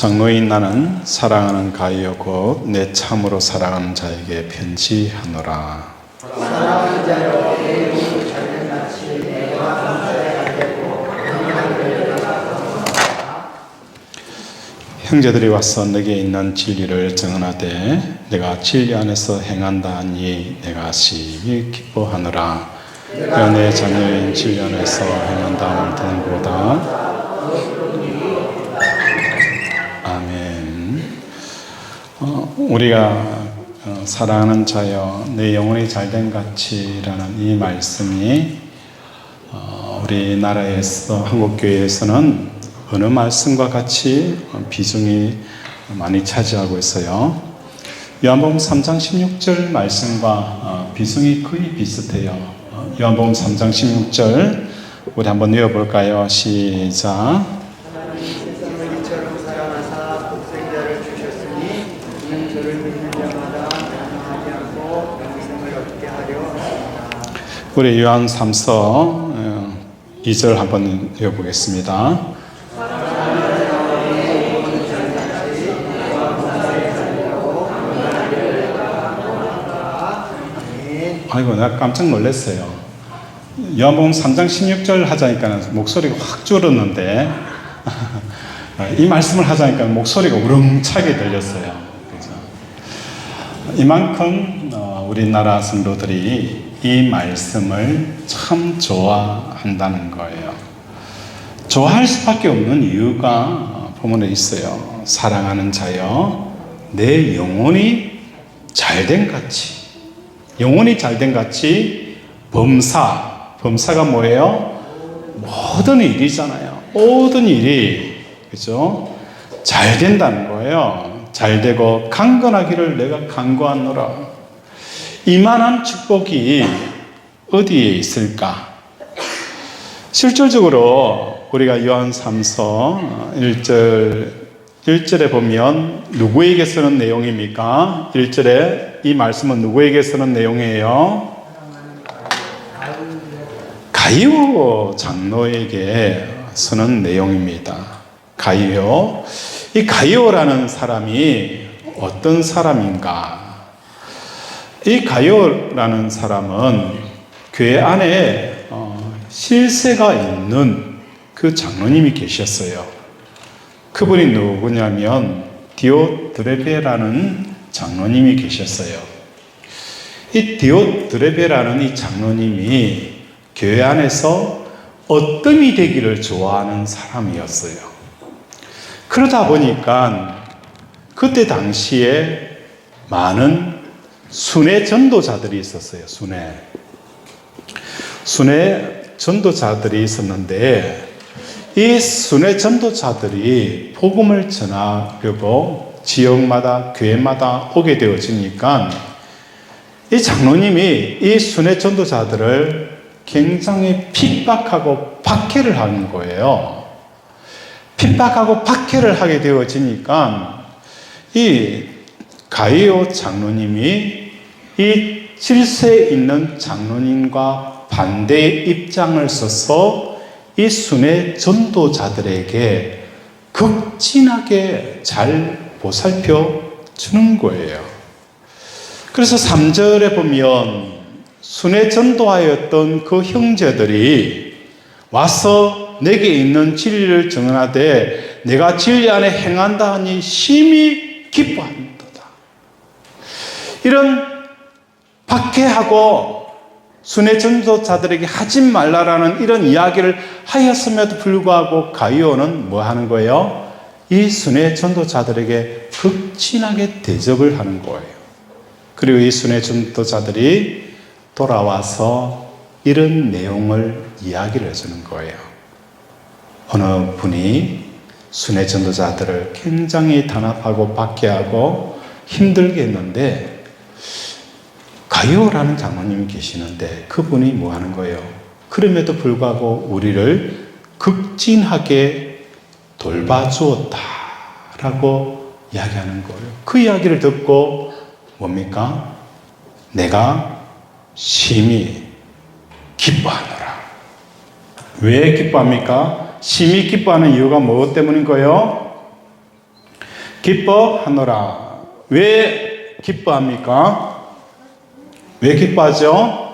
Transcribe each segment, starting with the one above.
장로인 나는 사랑하는 가이오 곧 내 참으로 사랑하는 자에게 편지하노라. 사랑하는 자여 내 이름을 찾는 같이 내가 감사해야 되고 형제들이 와서 내게 있는 진리를 증언하되 내가 진리 안에서 행한다 하니 내가 심히 기뻐하노라. 내 자녀인 진리 안에서 행한다 함을 듣는보다. 아멘. 우리가 사랑하는 자여 내 영혼이 잘된 같이라는 이 말씀이 우리나라에서 한국교회에서는 어느 말씀과 같이 비중이 많이 차지하고 있어요. 요한복음 3장 16절 말씀과 비중이 거의 비슷해요. 요한복음 3장 16절 우리 한번 읽어볼까요? 시작. 우리 요한 3서 2절 한번 읽어보겠습니다. 아이고, 나 깜짝 놀랐어요. 요한복음 3장 16절 하자니까 목소리가 확 줄었는데 이 말씀을 하자니까 목소리가 우렁차게 들렸어요. 그렇죠? 이만큼 우리나라 성도들이 이 말씀을 참 좋아한다는 거예요. 좋아할 수밖에 없는 이유가 본문에 있어요. 사랑하는 자여 내 영혼이 잘된 같이, 영혼이 잘된 같이 범사가 뭐예요? 모든 일이잖아요. 모든 일이, 그죠? 잘 된다는 거예요. 잘 되고 강건하기를 내가 간구하노라. 이만한 축복이 어디에 있을까? 실질적으로 우리가 요한 3서 1절에 보면 누구에게 쓰는 내용입니까? 1절에 이 말씀은 누구에게 쓰는 내용이에요? 가이오 장로에게 쓰는 내용입니다. 가이오. 이 가이오라는 사람이 어떤 사람인가? 이 가이오라는 사람은 교회 안에 실세가 있는 그 장로님이 계셨어요. 그분이 누구냐면 디오드레베라는 장로님이 계셨어요. 이 디오드레베라는 이 장로님이 교회 안에서 어뜸이 되기를 좋아하는 사람이었어요. 그러다 보니까 그때 당시에 많은 순회 전도자들이 있었어요. 순회 전도자들이 있었는데 이 순회 전도자들이 복음을 전하려고 지역마다 교회마다 오게 되어지니까 이 장로님이 이 순회 전도자들을 굉장히 핍박하고 박해를 하는 거예요. 핍박하고 박해를 하게 되어지니까 이 가이오 장로님이 이 질서에 있는 장로님과 반대의 입장을 써서 이 순회 전도자들에게 극진하게 잘 보살펴 주는 거예요. 그래서 3절에 보면 순회 전도하였던 그 형제들이 와서 내게 있는 진리를 증언하되 내가 진리 안에 행한다 하니 심히 기뻐한다. 이런 박해하고 순회 전도자들에게 하지 말라라는 이런 이야기를 하였음에도 불구하고 가이오는 뭐 하는 거예요? 이 순회 전도자들에게 극진하게 대접을 하는 거예요. 그리고 이 순회 전도자들이 돌아와서 이런 내용을 이야기를 해주는 거예요. 어느 분이 순회 전도자들을 굉장히 단합하고 박해하고 힘들게 했는데 가이오라는 장로님이 계시는데 그분이 뭐 하는 거예요? 그럼에도 불구하고 우리를 극진하게 돌봐주었다라고 이야기하는 거예요. 그 이야기를 듣고 뭡니까? 내가 심히 기뻐하노라. 왜 기뻐합니까? 심히 기뻐하는 이유가 무엇 때문인 거예요? 기뻐하노라. 왜 기뻐합니까? 왜 기뻐하죠?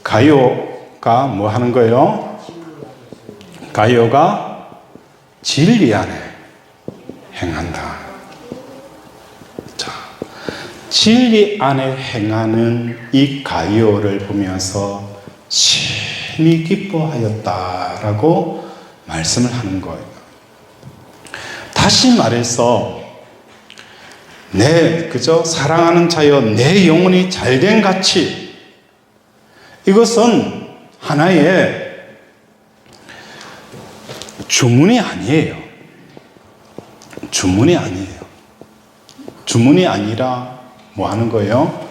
가요가 뭐 하는 거예요? 가요가 진리 안에 행한다. 자, 진리 안에 행하는 이 가요를 보면서 심히 기뻐하였다라고 말씀을 하는 거예요. 다시 말해서 그저 사랑하는 자여 내 영혼이 잘된 같이, 이것은 하나의 주문이 아니에요. 주문이 아니에요. 주문이 아니라 뭐 하는 거예요?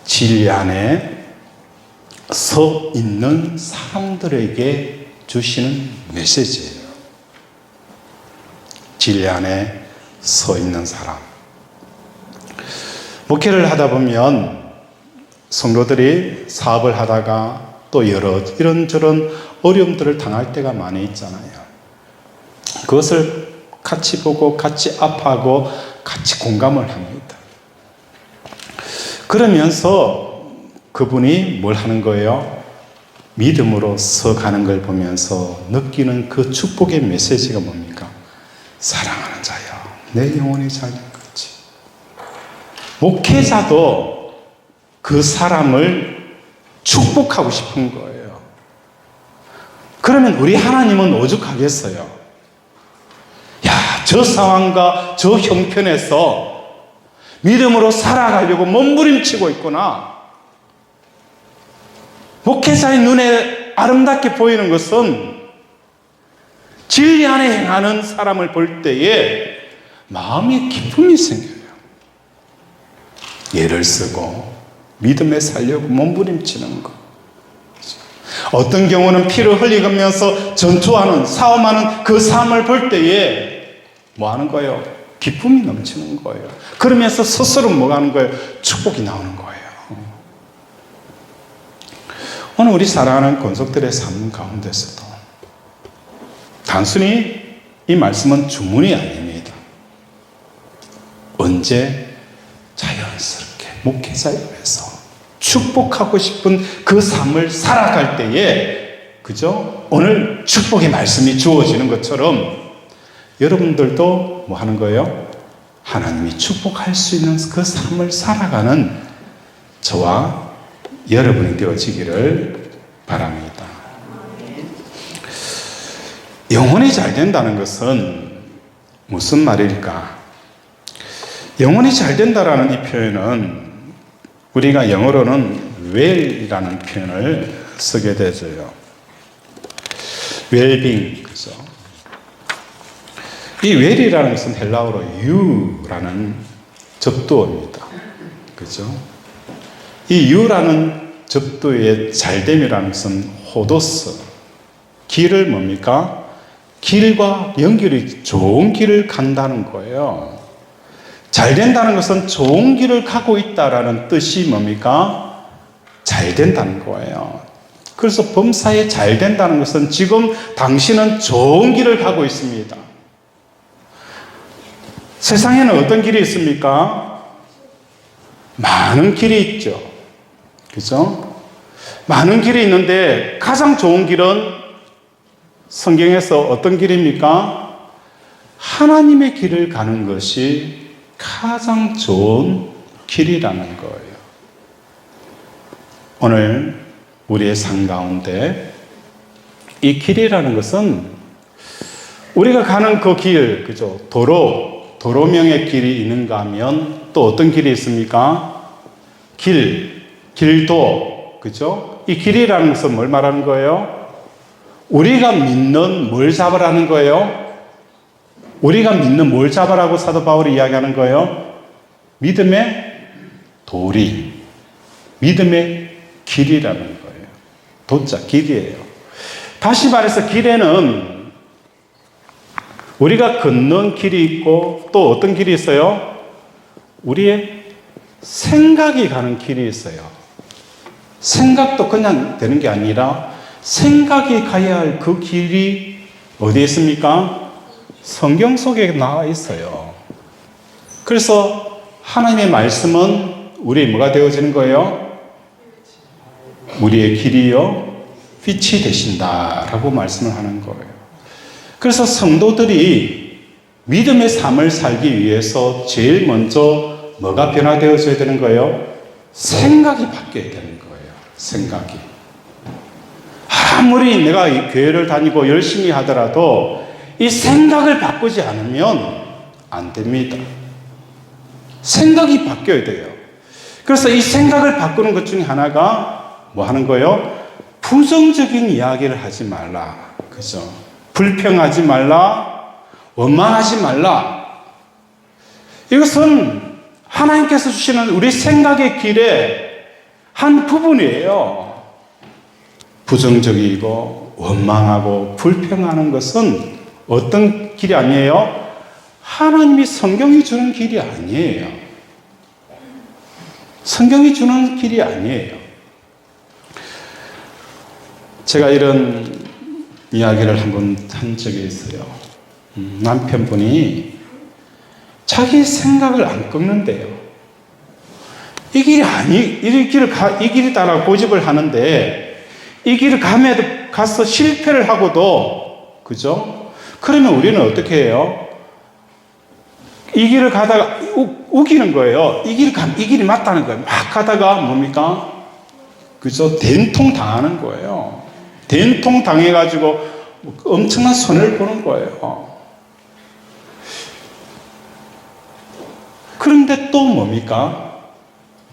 진리 안에 서 있는 사람들에게 주시는 메시지예요. 진리 안에 서 있는 사람. 목회를 하다 보면 성도들이 사업을 하다가 또 여러 이런저런 어려움들을 당할 때가 많이 있잖아요. 그것을 같이 보고 같이 아파하고 같이 공감을 합니다. 그러면서 그분이 뭘 하는 거예요? 믿음으로 서가는 걸 보면서 느끼는 그 축복의 메시지가 뭡니까? 사랑하는 자여 내 영혼이 잘된 같이. 목회자도 그 사람을 축복하고 싶은 거예요. 그러면 우리 하나님은 오죽하겠어요? 야, 저 상황과 저 형편에서 믿음으로 살아가려고 몸부림치고 있구나. 목회자의 눈에 아름답게 보이는 것은 진리 안에 행하는 사람을 볼 때에 마음에 기쁨이 생겨요. 예를 쓰고 믿음에 살려고 몸부림치는 것. 어떤 경우는 피를 흘리면서 전투하는, 싸움하는 그 삶을 볼 때에 뭐 하는 거예요? 기쁨이 넘치는 거예요. 그러면서 스스로 뭐 하는 거예요? 축복이 나오는 거예요. 오늘 우리 사랑하는 권속들의 삶 가운데서도 단순히 이 말씀은 주문이 아닙니다. 언제 자연스럽게 목회자에 의해서 축복하고 싶은 그 삶을 살아갈 때에, 그죠? 오늘 축복의 말씀이 주어지는 것처럼 여러분들도 뭐 하는 거예요? 하나님이 축복할 수 있는 그 삶을 살아가는 저와 여러분이 되어지기를 바랍니다. 영혼이 잘 된다는 것은 무슨 말일까? 영혼이 잘 된다라는 이 표현은 우리가 영어로는 well이라는 표현을 쓰게 되죠. well-being, 그죠? 이 well이라는 것은 헬라어로 you라는 접두어입니다. 그죠? 이 you라는 접두의 잘됨이라는 것은 호도스, 길을 뭡니까? 길과 연결이 좋은 길을 간다는 거예요. 잘 된다는 것은 좋은 길을 가고 있다라는 뜻이 뭡니까? 잘 된다는 거예요. 그래서 범사에 잘 된다는 것은 지금 당신은 좋은 길을 가고 있습니다. 세상에는 어떤 길이 있습니까? 많은 길이 있죠. 그죠? 많은 길이 있는데 가장 좋은 길은 성경에서 어떤 길입니까? 하나님의 길을 가는 것이 가장 좋은 길이라는 거예요. 오늘 우리의 삶 가운데 이 길이라는 것은 우리가 가는 그 길, 그죠? 도로명의 길이 있는가 하면 또 어떤 길이 있습니까? 길도, 그죠? 이 길이라는 것은 뭘 말하는 거예요? 우리가 믿는 뭘 잡으라는 거예요? 우리가 믿는 뭘 잡으라고 사도 바울이 이야기하는 거예요? 믿음의 도리, 믿음의 길이라는 거예요. 도자, 길이에요. 다시 말해서 길에는 우리가 걷는 길이 있고 또 어떤 길이 있어요? 우리의 생각이 가는 길이 있어요. 생각도 그냥 되는 게 아니라 생각이 가야 할 그 길이 어디에 있습니까? 성경 속에 나와 있어요. 그래서 하나님의 말씀은 우리의 뭐가 되어지는 거예요? 우리의 길이요 빛이 되신다라고 말씀을 하는 거예요. 그래서 성도들이 믿음의 삶을 살기 위해서 제일 먼저 뭐가 변화되어져야 되는 거예요? 생각이 바뀌어야 되는 거예요. 생각이. 아무리 내가 이 교회를 다니고 열심히 하더라도 이 생각을 바꾸지 않으면 안 됩니다. 생각이 바뀌어야 돼요. 그래서 이 생각을 바꾸는 것 중에 하나가 뭐 하는 거예요? 부정적인 이야기를 하지 말라. 그죠? 불평하지 말라. 원망하지 말라. 이것은 하나님께서 주시는 우리 생각의 길의 한 부분이에요. 부정적이고 원망하고 불평하는 것은 어떤 길이 아니에요? 하나님이 성경이 주는 길이 아니에요. 성경이 주는 길이 아니에요. 제가 이런 이야기를 한번 한 적이 있어요. 남편분이 자기 생각을 안 꺾는데요. 이 길을 따라 고집을 하는데 이 길을 가서 실패를 하고도, 그죠? 그러면 우리는 어떻게 해요? 이 길을 가다가 우기는 거예요. 이 길이 맞다는 거예요. 막 가다가 뭡니까? 그죠? 된통 당하는 거예요. 된통 당해가지고 엄청난 손해를 보는 거예요. 그런데 또 뭡니까?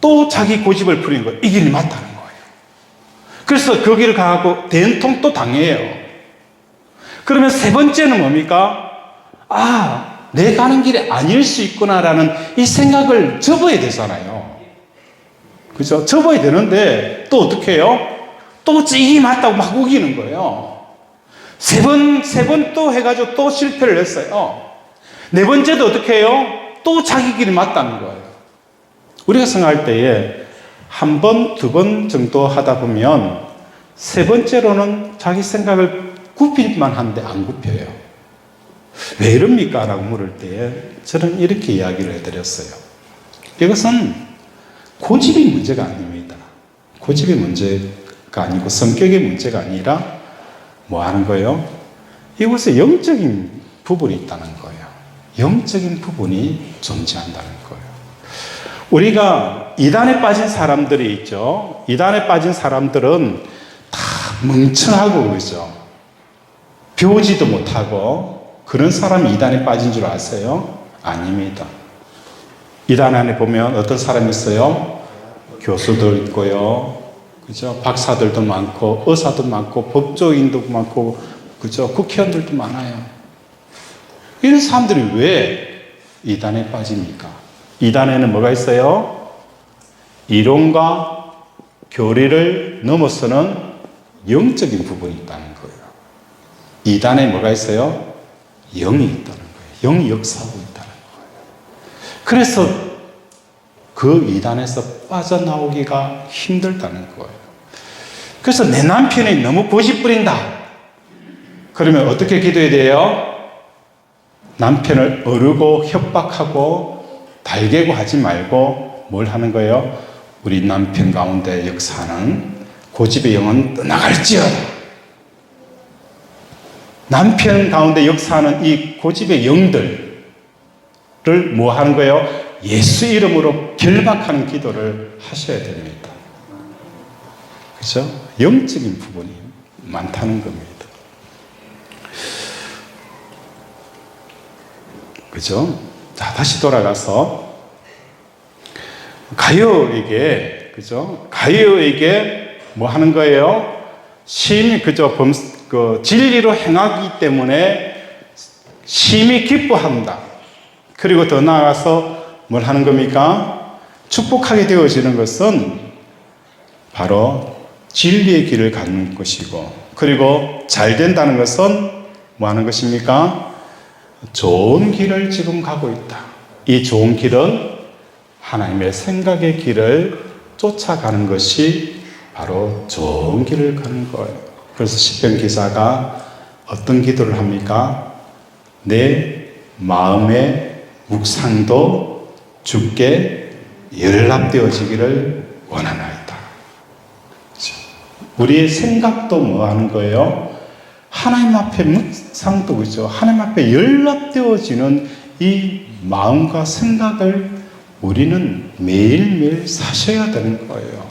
또 자기 고집을 부리는 거예요. 이 길이 맞다는 거예요. 그래서 그 길을 가고 된통 또 당해요. 그러면 세 번째는 뭡니까? 내 가는 길이 아닐 수 있구나라는 이 생각을 접어야 되잖아요. 그죠? 접어야 되는데 또 어떻게 해요? 또 이게 맞다고 막 우기는 거예요. 세 번 또 해가지고 또 실패를 했어요. 네 번째도 어떻게 해요? 또 자기 길이 맞다는 거예요. 우리가 생각할 때에 한 번, 두 번 정도 하다 보면 세 번째로는 자기 생각을 굽힐만 한데 안 굽혀요. 왜 이럽니까? 라고 물을 때에 저는 이렇게 이야기를 해드렸어요. 이것은 고집이 문제가 아닙니다. 고집이 문제가 아니고 성격의 문제가 아니라 뭐 하는 거예요? 이곳에 영적인 부분이 있다는 거예요. 영적인 부분이 존재한다는 거예요. 우리가 이단에 빠진 사람들이 있죠. 이단에 빠진 사람들은 다 멍청하고 그러죠. 배우지도 못하고 그런 사람이 이단에 빠진 줄 아세요? 아닙니다. 이단 안에 보면 어떤 사람이 있어요? 교수도 있고요. 그죠? 박사들도 많고, 의사도 많고, 법조인도 많고, 그죠? 국회의원들도 많아요. 이런 사람들이 왜 이단에 빠집니까? 이단에는 뭐가 있어요? 이론과 교리를 넘어서는 영적인 부분이 있다는 거예요. 이단에 뭐가 있어요? 영이 있다는 거예요. 영이 역사하고 있다는 거예요. 그래서 그 이단에서 빠져나오기가 힘들다는 거예요. 그래서 내 남편이 너무 고집 부린다. 그러면 어떻게 기도해야 돼요? 남편을 어르고 협박하고 달개고 하지 말고 뭘 하는 거예요? 우리 남편 가운데 역사하는 고집의 영은 떠나갈지어다. 남편 가운데 역사하는 이 고집의 영들을 뭐 하는 거예요? 예수 이름으로 결박하는 기도를 하셔야 됩니다. 그렇죠? 영적인 부분이 많다는 겁니다. 그죠? 자, 다시 돌아가서 가요에게, 그죠? 가요에게 뭐 하는 거예요? 심히, 그죠? 진리로 행하기 때문에 심히 기뻐한다. 그리고 더 나아가서 뭘 하는 겁니까? 축복하게 되어지는 것은 바로 진리의 길을 가는 것이고, 그리고 잘 된다는 것은 뭐 하는 것입니까? 좋은 길을 지금 가고 있다. 이 좋은 길은 하나님의 생각의 길을 쫓아가는 것이 바로 좋은 길을 가는 거예요. 그래서 시편 기자가 어떤 기도를 합니까? 내 마음의 묵상도 주께 연락되어지기를 원하나이다. 우리의 생각도 뭐 하는 거예요? 하나님 앞에 묵상도 그죠. 하나님 앞에 연락되어지는 이 마음과 생각을 우리는 매일매일 사셔야 되는 거예요.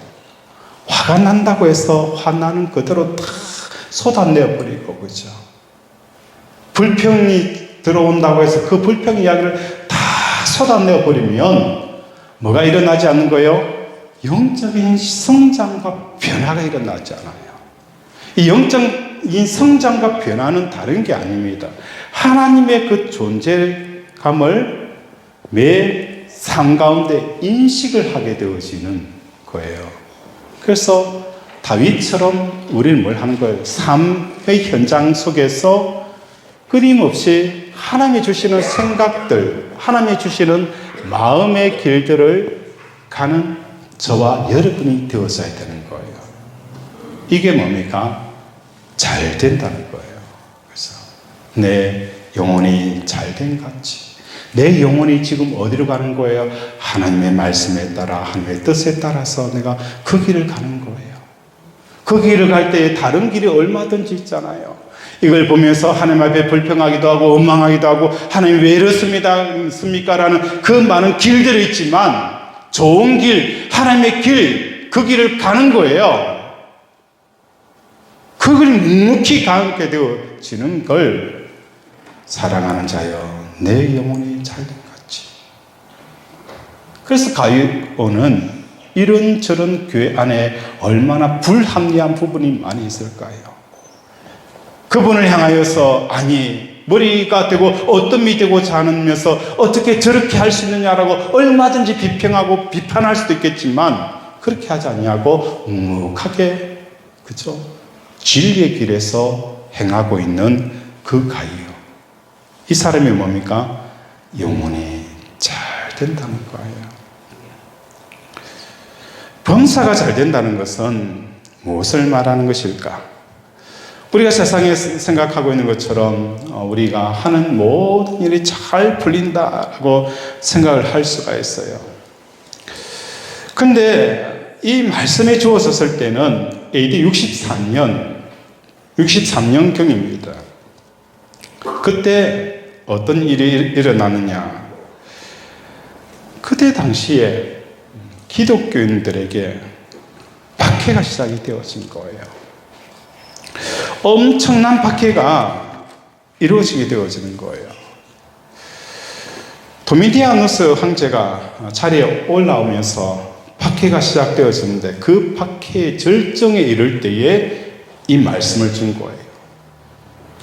화가 난다고 해서 화나는 그대로 다 쏟아내버리고, 그죠. 불평이 들어온다고 해서 그 불평 이야기를 다 쏟아내버리면 뭐가 일어나지 않는 거예요? 영적인 성장과 변화가 일어나지 않아요. 이 영적인 성장과 변화는 다른 게 아닙니다. 하나님의 그 존재감을 매 삶 가운데 인식을 하게 되어지는 거예요. 그래서 다윗처럼 우리는 뭘 하는 거예요? 삶의 현장 속에서 끊임없이 하나님이 주시는 생각들, 하나님이 주시는 마음의 길들을 가는 저와 여러분이 되어져야 되는 거예요. 이게 뭡니까? 잘 된다는 거예요. 그래서 내 영혼이 잘된 같이 내 영혼이 지금 어디로 가는 거예요? 하나님의 말씀에 따라 하나님의 뜻에 따라서 내가 그 길을 가는 거예요. 그 길을 갈 때 다른 길이 얼마든지 있잖아요. 이걸 보면서 하나님 앞에 불평하기도 하고 원망하기도 하고 하나님 왜 이렇습니까? 라는 그 많은 길들이 있지만 좋은 길, 하나님의 길, 그 길을 가는 거예요. 그 길을 묵묵히 가게 되어지는 걸 사랑하는 자여 내 영혼이 잘된 같이. 그래서 가이오는 이런저런 교회 안에 얼마나 불합리한 부분이 많이 있을까요? 그분을 향하여서 아니 머리가 되고 어떤 미 되고자 하면서 어떻게 저렇게 할 수 있느냐라고 얼마든지 비평하고 비판할 수도 있겠지만 그렇게 하지 않냐고 묵묵하게 그죠? 진리의 길에서 행하고 있는 그 가이오. 이 사람이 뭡니까? 영혼이 잘 된다는 거예요. 범사가 잘 된다는 것은 무엇을 말하는 것일까? 우리가 세상에 생각하고 있는 것처럼 우리가 하는 모든 일이 잘 풀린다고 생각을 할 수가 있어요. 근데 이 말씀이 주어졌을 때는 AD 63년경입니다. 그때 어떤 일이 일어나느냐? 그때 당시에 기독교인들에게 박해가 시작이 되어진 거예요. 엄청난 박해가 이루어지게 되어지는 거예요. 도미디아누스 황제가 자리에 올라오면서 박해가 시작되어지는데 그 박해의 절정에 이를 때에 이 말씀을 준 거예요.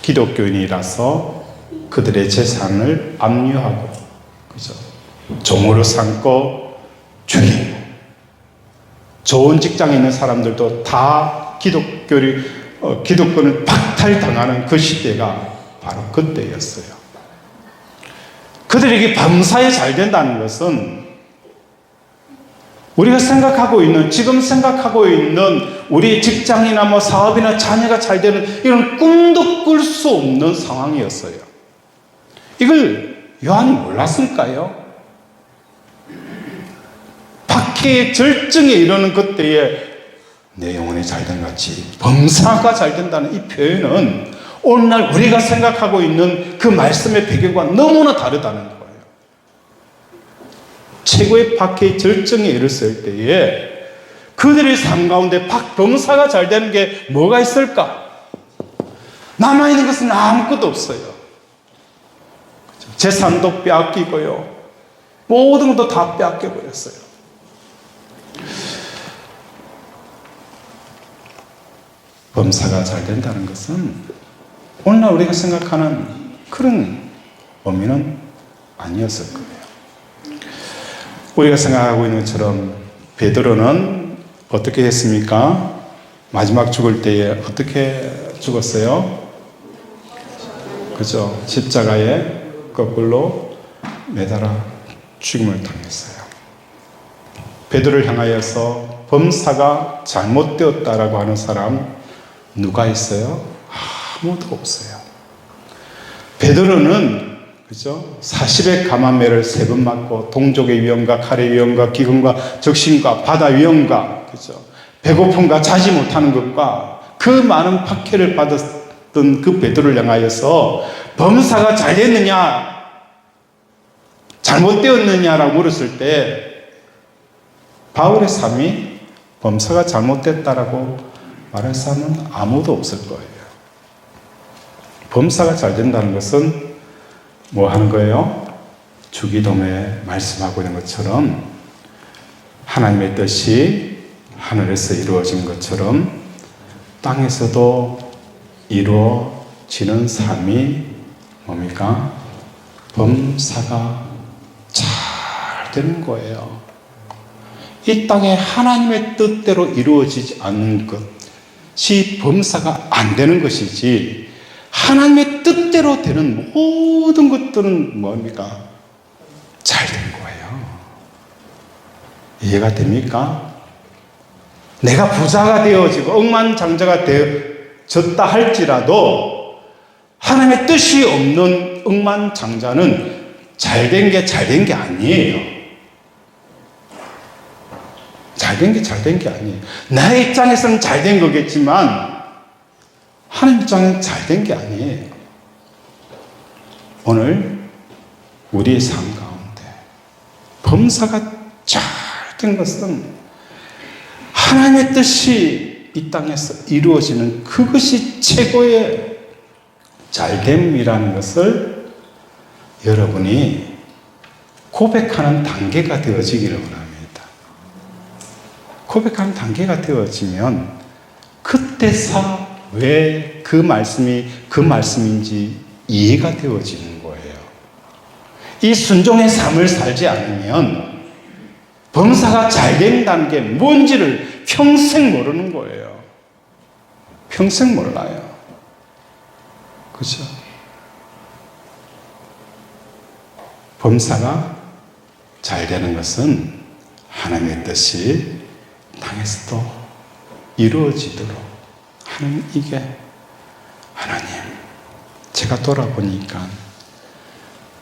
기독교인이라서 그들의 재산을 압류하고, 그죠? 종으로 삼고 죽이고, 좋은 직장에 있는 사람들도 다 기독교를 박탈당하는 그 시대가 바로 그때였어요. 그들에게 범사에 잘 된다는 것은 우리가 생각하고 있는, 지금 생각하고 있는 우리 직장이나 뭐 사업이나 자녀가 잘 되는 이런 꿈도 꿀 수 없는 상황이었어요. 이걸 요한이 몰랐을까요? 박해의 절정에 이르는 그때에 내 영혼이 잘된 같이 범사가 잘 된다는 이 표현은 오늘날 우리가 생각하고 있는 그 말씀의 배경과 너무나 다르다는 거예요. 최고의 박해의 절정에 이르렀을 때에 그들의 삶 가운데 범사가 잘 되는 게 뭐가 있을까? 남아있는 것은 아무것도 없어요. 재산도 빼앗기고요. 모든 것도 다 빼앗겨버렸어요. 범사가 잘 된다는 것은 오늘날 우리가 생각하는 그런 의미는 아니었을 거예요. 우리가 생각하고 있는 것처럼 베드로는 어떻게 했습니까? 마지막 죽을 때에 어떻게 죽었어요? 그죠? 십자가에 거꾸로 매달아 죽임을 당했어요. 베드로를 향하여서 범사가 잘못되었다라고 하는 사람 누가 있어요? 아무도 없어요. 베드로는 그죠? 40의 감암매를 3번 맞고 동족의 위험과 칼의 위험과 기근과 적신과 바다 위험과 그죠? 배고픔과 자지 못하는 것과 그 많은 박해를 받았던 그 베드로를 향하여서 범사가 잘 됐느냐 잘못되었느냐라고 물었을 때 바울의 삶이 범사가 잘못됐다라고 말할 사람은 아무도 없을 거예요. 범사가 잘 된다는 것은 뭐 하는 거예요? 주기도문에 말씀하고 있는 것처럼 하나님의 뜻이 하늘에서 이루어진 것처럼 땅에서도 이루어지는 삶이 뭡니까? 범사가 잘 되는 거예요. 이 땅에 하나님의 뜻대로 이루어지지 않는 것이 범사가 안 되는 것이지, 하나님의 뜻대로 되는 모든 것들은 뭡니까? 잘 된 거예요. 이해가 됩니까? 내가 부자가 되어지고 억만장자가 되어졌다 할지라도 하나님의 뜻이 없는 억만장자는 잘 된 게 아니에요. 잘 된 게 아니에요. 나의 입장에서는 잘 된 거겠지만 하나님 입장에는 잘 된 게 아니에요. 오늘 우리의 삶 가운데 범사가 잘 된 것은 하나님의 뜻이 이 땅에서 이루어지는 그것이 최고의 잘됨이라는 것을 여러분이 고백하는 단계가 되어지기를 원합니다. 고백하는 단계가 되어지면 그때서 왜 그 말씀이 그 말씀인지 이해가 되어지는 거예요. 이 순종의 삶을 살지 않으면 범사가 잘 된다는 게 뭔지를 평생 모르는 거예요. 평생 몰라요. 그렇죠? 범사가 잘 되는 것은 하나님의 뜻이 땅에서도 이루어지도록 하는, 이게 하나님, 제가 돌아보니까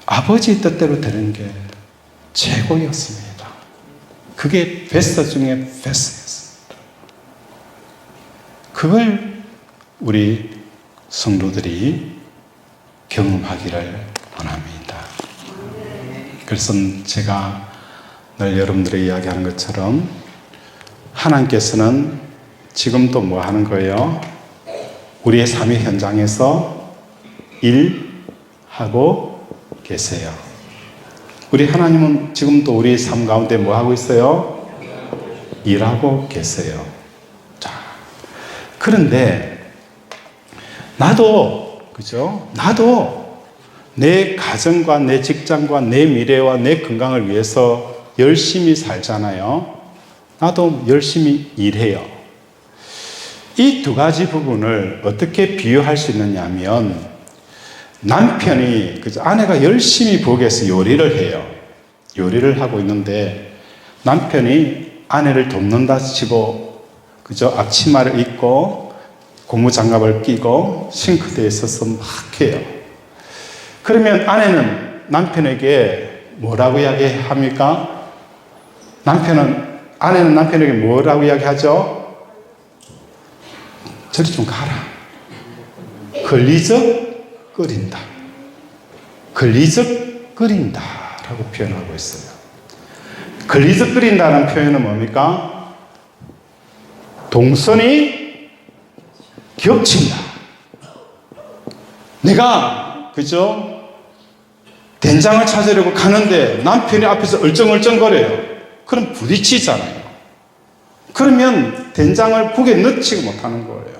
아버지의 뜻대로 되는 게 최고였습니다. 그게 베스트 중에 베스트였습니다. 그걸 우리 성도들이 경험하기를 원합니다. 그래서 제가 늘 여러분들에게 이야기하는 것처럼 하나님께서는 지금도 뭐 하는 거예요? 우리의 삶의 현장에서 일하고 계세요. 우리 하나님은 지금도 우리의 삶 가운데 뭐 하고 있어요? 일하고 계세요. 자, 그런데 나도, 그죠? 나도 내 가정과 내 직장과 내 미래와 내 건강을 위해서 열심히 살잖아요. 나도 열심히 일해요. 이 두 가지 부분을 어떻게 비유할 수 있느냐 하면, 남편이, 그죠? 아내가 열심히 부엌에서 요리를 해요. 요리를 하고 있는데 남편이 아내를 돕는다 치고, 그죠? 앞치마를 입고 고무장갑을 끼고 싱크대에 서서 막 해요. 그러면 아내는 남편에게 뭐라고 이야기합니까? 아내는 남편에게 뭐라고 이야기하죠? 저리 좀 가라. 걸리적거린다. 걸리적거린다 라고 표현하고 있어요. 걸리적거린다는 표현은 뭡니까? 동선이 겹친다. 내가, 그죠? 된장을 찾으려고 가는데 남편이 앞에서 얼쩡얼쩡거려요. 그럼 부딪히잖아요. 그러면 된장을 국에 넣지 못하는 거예요.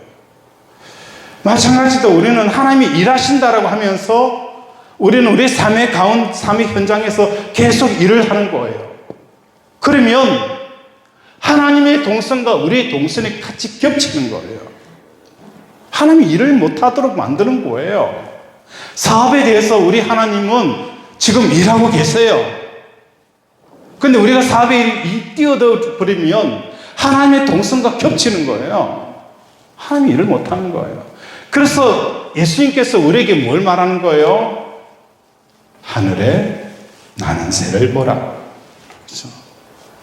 마찬가지로 우리는 하나님이 일하신다라고 하면서 우리는 우리 삶의 현장에서 계속 일을 하는 거예요. 그러면 하나님의 동선과 우리의 동선이 같이 겹치는 거예요. 하나님이 일을 못하도록 만드는 거예요. 사업에 대해서 우리 하나님은 지금 일하고 계세요. 그런데 우리가 사업에 뛰어들어 버리면 하나님의 동선과 겹치는 거예요. 하나님이 일을 못하는 거예요. 그래서 예수님께서 우리에게 뭘 말하는 거예요? 하늘에 나는 새를 보라. 그렇죠?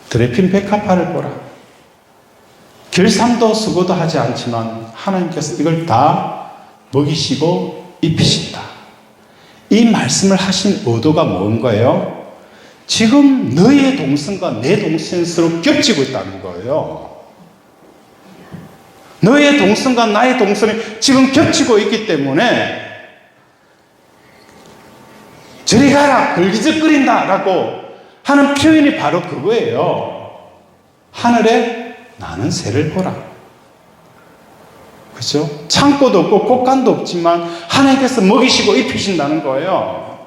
드레핀 백합화를 보라. 결산도 수고도 하지 않지만 하나님께서 이걸 다 먹이시고 입히신다. 이 말씀을 하신 의도가 뭔가요? 지금 너의 동선과 내 동선이 서로 겹치고 있다는 거예요. 너의 동선과 나의 동선이 지금 겹치고 있기 때문에 저리 가라, 걸기적거린다 라고 하는 표현이 바로 그거예요. 하늘에 나는 새를 보라. 그렇죠? 창고도 없고 곳간도 없지만 하나님께서 먹이시고 입히신다는 거예요.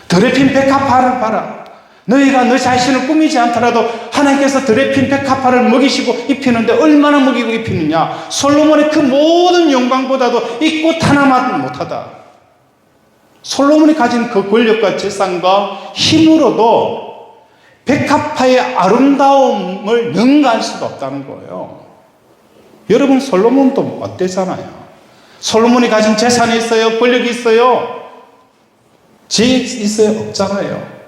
드레핀 백합화를 봐라. 너희가 너 자신을 꾸미지 않더라도 하나님께서 드레핀 백합화를 먹이시고 입히는데 얼마나 먹이고 입히느냐. 솔로몬의 그 모든 영광보다도 이 꽃 하나만 못하다. 솔로몬이 가진 그 권력과 재산과 힘으로도 백합화의 아름다움을 능가할 수가 없다는 거예요. 여러분, 솔로몬도 어땠잖아요. 솔로몬이 가진 재산이 있어요? 권력이 있어요? 지혜 있어요? 없잖아요.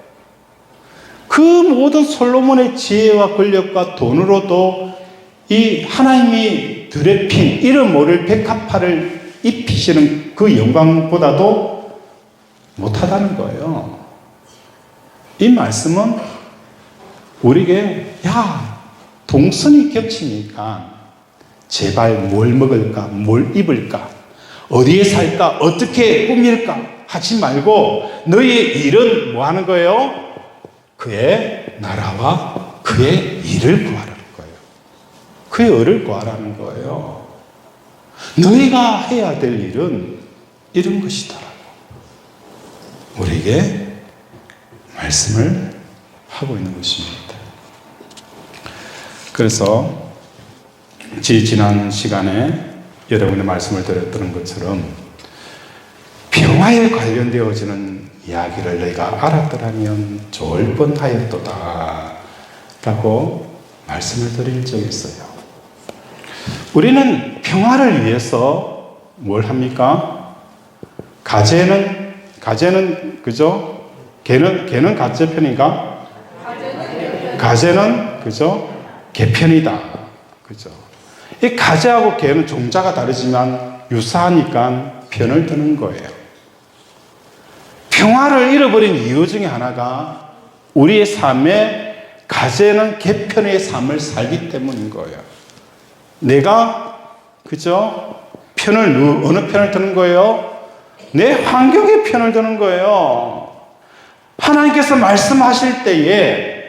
그 모든 솔로몬의 지혜와 권력과 돈으로도 이 하나님이 드레핀, 이름 모를 백합화를 입히시는 그 영광보다도 못하다는 거예요. 이 말씀은 우리에게 동선이 겹치니까 제발 뭘 먹을까, 뭘 입을까, 어디에 살까, 어떻게 꾸밀까 하지 말고 너희의 일은 뭐 하는 거예요? 그의 나라와 그의 일을 구하라는 거예요. 그의 의를 구하라는 거예요. 너희가 해야 될 일은 이런 것이더라고. 우리에게 말씀을 하고 있는 것입니다. 그래서 지난 시간에 여러분의 말씀을 드렸던 것처럼 평화에 관련되어지는 이야기를 너희가 알았더라면 좋을 뻔하였도다 라고 말씀을 드린 적이 있어요. 우리는 평화를 위해서 뭘 합니까? 가재는 그죠? 개는 가재편인가? 가재는 그죠? 개편이다. 그죠? 이 가재하고 개는 종자가 다르지만 유사하니까 편을 드는 거예요. 평화를 잃어버린 이유 중에 하나가 우리의 삶에 가재는 개편의 삶을 살기 때문인 거예요. 내가 그죠? 어느 편을 드는 거예요? 내 환경의 편을 드는 거예요. 하나님께서 말씀하실 때에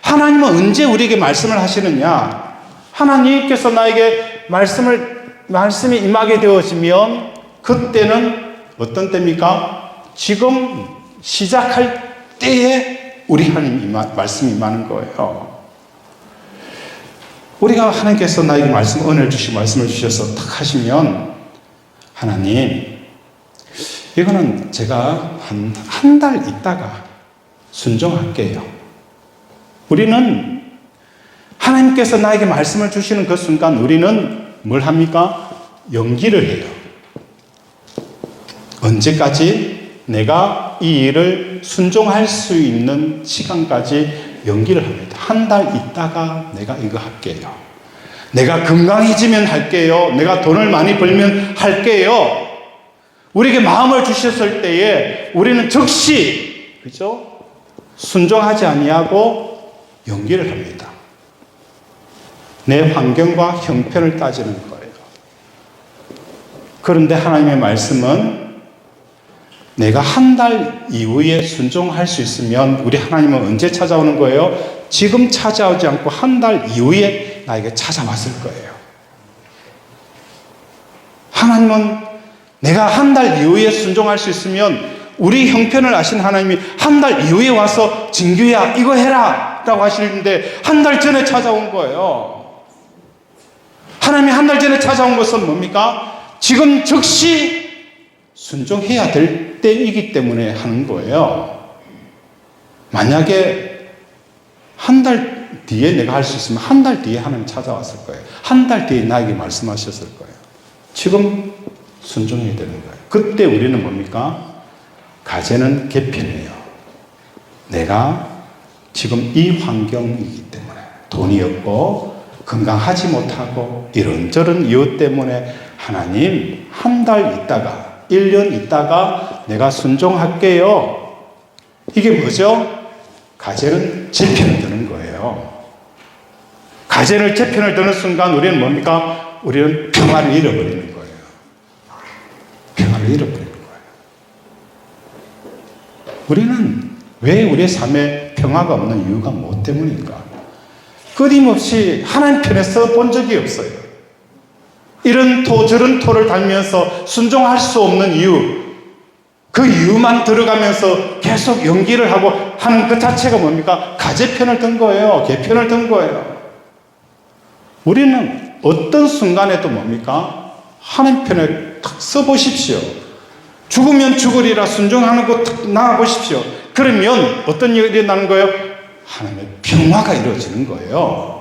하나님은 언제 우리에게 말씀을 하시느냐? 하나님께서 나에게 말씀이 임하게 되어지면 그때는 어떤 때입니까? 지금 시작할 때에 우리 하나님 말씀이 임하는 거예요. 우리가 하나님께서 나에게 은혜를 주시고 말씀을 주셔서 탁 하시면 하나님, 이거는 제가 한 달 있다가 순종할게요. 우리는 하나님께서 나에게 말씀을 주시는 그 순간 우리는 뭘 합니까? 연기를 해요. 언제까지? 내가 이 일을 순종할 수 있는 시간까지 연기를 합니다. 한 달 있다가 내가 이거 할게요. 내가 건강해지면 할게요. 내가 돈을 많이 벌면 할게요. 우리에게 마음을 주셨을 때에 우리는 즉시 그죠? 순종하지 아니하고 연기를 합니다. 내 환경과 형편을 따지는 거예요. 그런데 하나님의 말씀은 내가 한 달 이후에 순종할 수 있으면 우리 하나님은 언제 찾아오는 거예요? 지금 찾아오지 않고 한 달 이후에 나에게 찾아왔을 거예요. 하나님은 내가 한 달 이후에 순종할 수 있으면 우리 형편을 아신 하나님이 한 달 이후에 와서 진규야 이거 해라 라고 하시는데 한 달 전에 찾아온 거예요. 하나님이 한 달 전에 찾아온 것은 뭡니까? 지금 즉시 순종해야 될 때이기 때문에 하는 거예요. 만약에 한 달 뒤에 내가 할 수 있으면 한 달 뒤에 하나님 찾아왔을 거예요. 한 달 뒤에 나에게 말씀하셨을 거예요. 지금 순종해야 되는 거예요. 그때 우리는 뭡니까? 가제는 개편이에요. 내가 지금 이 환경이기 때문에 돈이 없고 건강하지 못하고 이런저런 이유 때문에 하나님 한 달 있다가 1년 있다가 내가 순종할게요. 이게 뭐죠? 가제는 재편을 드는 거예요. 가제를 재편을 드는 순간 우리는 뭡니까? 우리는 평화를 잃어버리는 거예요. 평화를 잃어버리는 거예요. 우리는 왜 우리의 삶에 평화가 없는 이유가 뭐 때문인가? 끊임없이 하나님 편에 서 본 적이 없어요. 이런 토 저런 토를 달면서 순종할 수 없는 이유, 그 이유만 들어가면서 계속 연기를 하고 하는 그 자체가 뭡니까? 가제편을 든 거예요. 개편을 든 거예요. 우리는 어떤 순간에도 뭡니까? 하나님 편에 탁 서보십시오. 죽으면 죽으리라 순종하는 거 탁 나가보십시오. 그러면 어떤 일이 일어나는 거예요? 하나님의 평화가 이루어지는 거예요.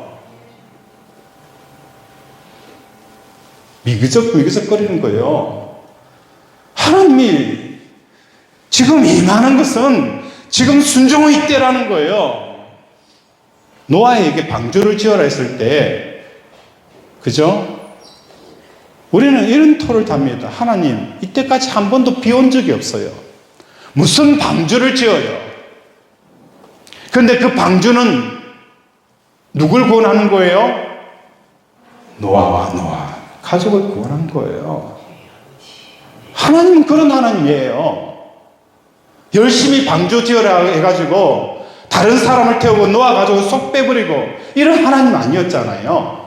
미그적거리는 거예요. 하나님이 지금 임하는 것은 지금 순종의 때라는 거예요. 노아에게 방주를 지어라 했을 때, 그죠? 우리는 이런 토를 답니다. 하나님, 이때까지 한 번도 비 온 적이 없어요. 무슨 방주를 지어요? 그런데 그 방주는 누굴 구원하는 거예요? 노아와 노아 가족을 구원한 거예요. 하나님은 그런 하나님이에요. 열심히 방주 지어라 해가지고 다른 사람을 태우고 노아 가족을 쏙 빼버리고 이런 하나님 아니었잖아요.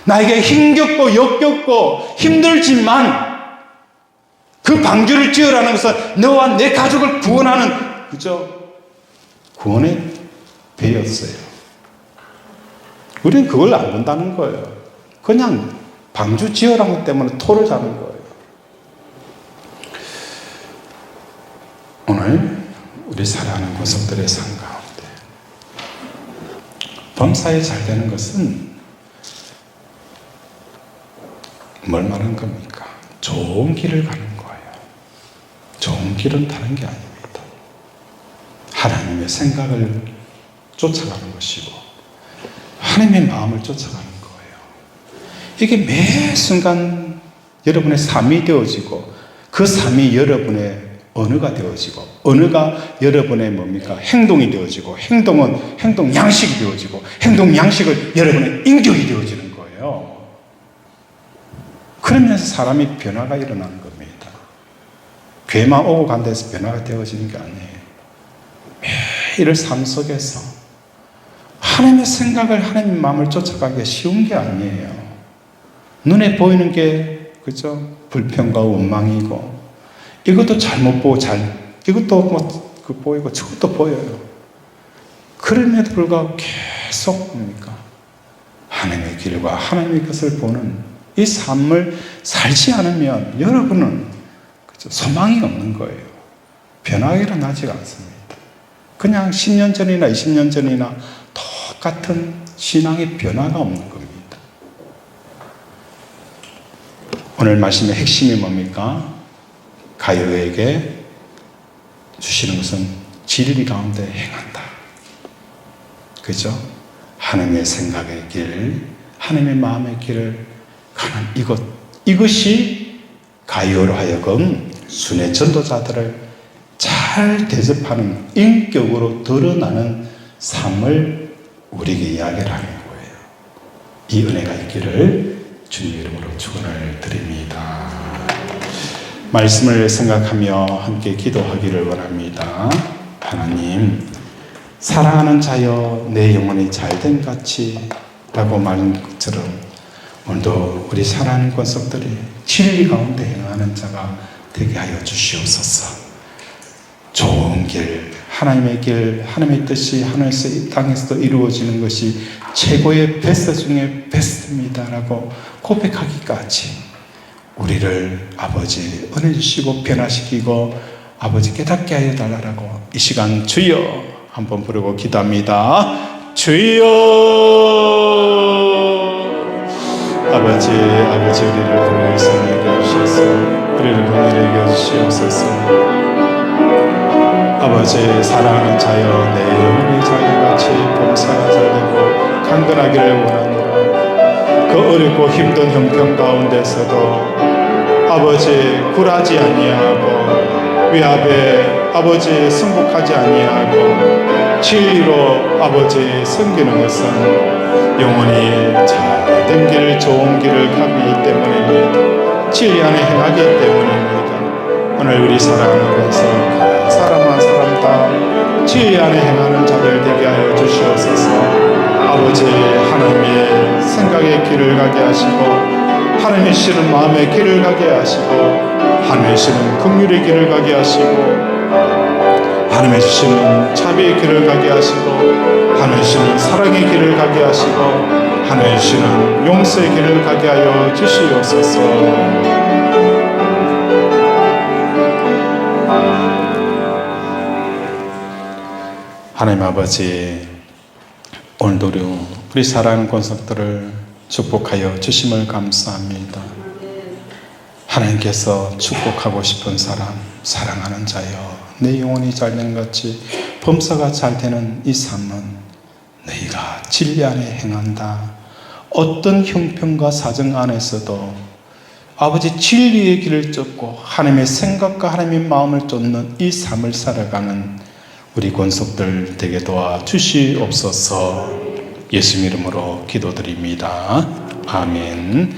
나에게 힘겹고 역겹고 힘들지만 그 방주를 지으라는 것은 너와 내 가족을 구원하는, 그죠? 구원의 배였어요. 우리는 그걸 안 본다는 거예요. 그냥 방주 지으라는 것 때문에 토를 자는 거예요. 오늘 우리 살아가는 고속들의 삶 가운데 범사에 잘 되는 것은 뭘 말하는 겁니까? 좋은 길을 가는 거예요. 좋은 길은 다른 게 아닙니다. 하나님의 생각을 쫓아가는 것이고 하나님의 마음을 쫓아가는 거예요. 이게 매 순간 여러분의 삶이 되어지고 그 삶이 여러분의 언어가 되어지고 언어가 여러분의 뭡니까? 행동이 되어지고 행동은 행동 양식이 되어지고 행동 양식은 여러분의 인격이 되어지는 거예요. 그러면서 사람이 변화가 일어나는 겁니다. 교회만 오고 간 데서 변화가 되어지는 게 아니에요. 매일의 삶 속에서 하나님의 생각을 하나님의 마음을 쫓아가기가 쉬운 게 아니에요. 눈에 보이는 게 그죠? 불평과 원망이고 이것도 잘못 보고 이것도 보이고 저것도 보여요. 그럼에도 불구하고 계속 뭡니까? 하나님의 길과 하나님의 것을 보는 이 삶을 살지 않으면 여러분은 그죠? 소망이 없는 거예요. 변화가 일어나지가 않습니다. 그냥 10년 전이나 20년 전이나 똑같은 신앙의 변화가 없는 겁니다. 오늘 말씀의 핵심이 뭡니까? 가요에게 주시는 것은 진리 가운데 행한다. 그죠? 하나님의 생각의 길, 하나님의 마음의 길을 가는 이것이 가요로 하여금 순회 전도자들을 잘 대접하는 인격으로 드러나는 삶을 우리에게 이야기를 하는 거예요. 이 은혜가 있기를 주님 이름으로 축원을 드립니다. 말씀을 생각하며 함께 기도하기를 원합니다. 하나님, 사랑하는 자여 내 영혼이 잘된 같이 라고 말한 것처럼 오늘도 우리 사랑하는 권속들이 진리 가운데 행하는 자가 되게 하여 주시옵소서. 좋은 길, 하나님의 길, 하나님의 뜻이 하늘에서 이 땅에서도 이루어지는 것이 최고의 베스트 중에 베스트입니다 라고 고백하기까지 우리를 아버지 은혜 주시고 변화시키고 아버지 깨닫게 하여 달라고 이 시간 주여 한번 부르고 기도합니다. 주여 아버지 우리를 불쌍히 여겨주셔서 우리를 긍휼히 여겨주시옵소서. 아버지 사랑하는 자여 내 영혼이 자기같이 범사가 잘되고 강건하기를 원하노라. 그 어렵고 힘든 형편 가운데서도 아버지 굴하지 아니하고 위압에 아버지 승복하지 아니하고 진리로 아버지 섬기는 것은 영원히 잘된 길 좋은 길을 가기 때문입니다. 진리 안에 행하기 때문입니다. 오늘 우리 사랑하는 것은 사람 한 사람 다 진리 안에 행하는 자들 되게 하여 주시옵소서. 아버지 하나님의 생각의 길을 가게 하시고 하나님의 싫은 마음의 길을 가게 하시고 하나님의 싫은 긍휼의 길을 가게 하시고 하나님의 주시는 자비의 길을 가게 하시고 하나님의 주시는 사랑의 길을 가게 하시고 하나님의 주시는 용서의 길을 가게 하여 주시옵소서. 하나님 아버지, 오늘도 우리 사랑하는 권속들을 축복하여 주심을 감사합니다. 하나님께서 축복하고 싶은 사람, 사랑하는 자여, 내 영혼이 잘되는 같이 범사가 잘되는 이 삶은 너희가 진리 안에 행한다. 어떤 형편과 사정 안에서도 아버지 진리의 길을 쫓고 하나님의 생각과 하나님의 마음을 쫓는 이 삶을 살아가는 우리 권속들 되게 도와 주시옵소서. 예수 이름으로 기도드립니다. 아멘.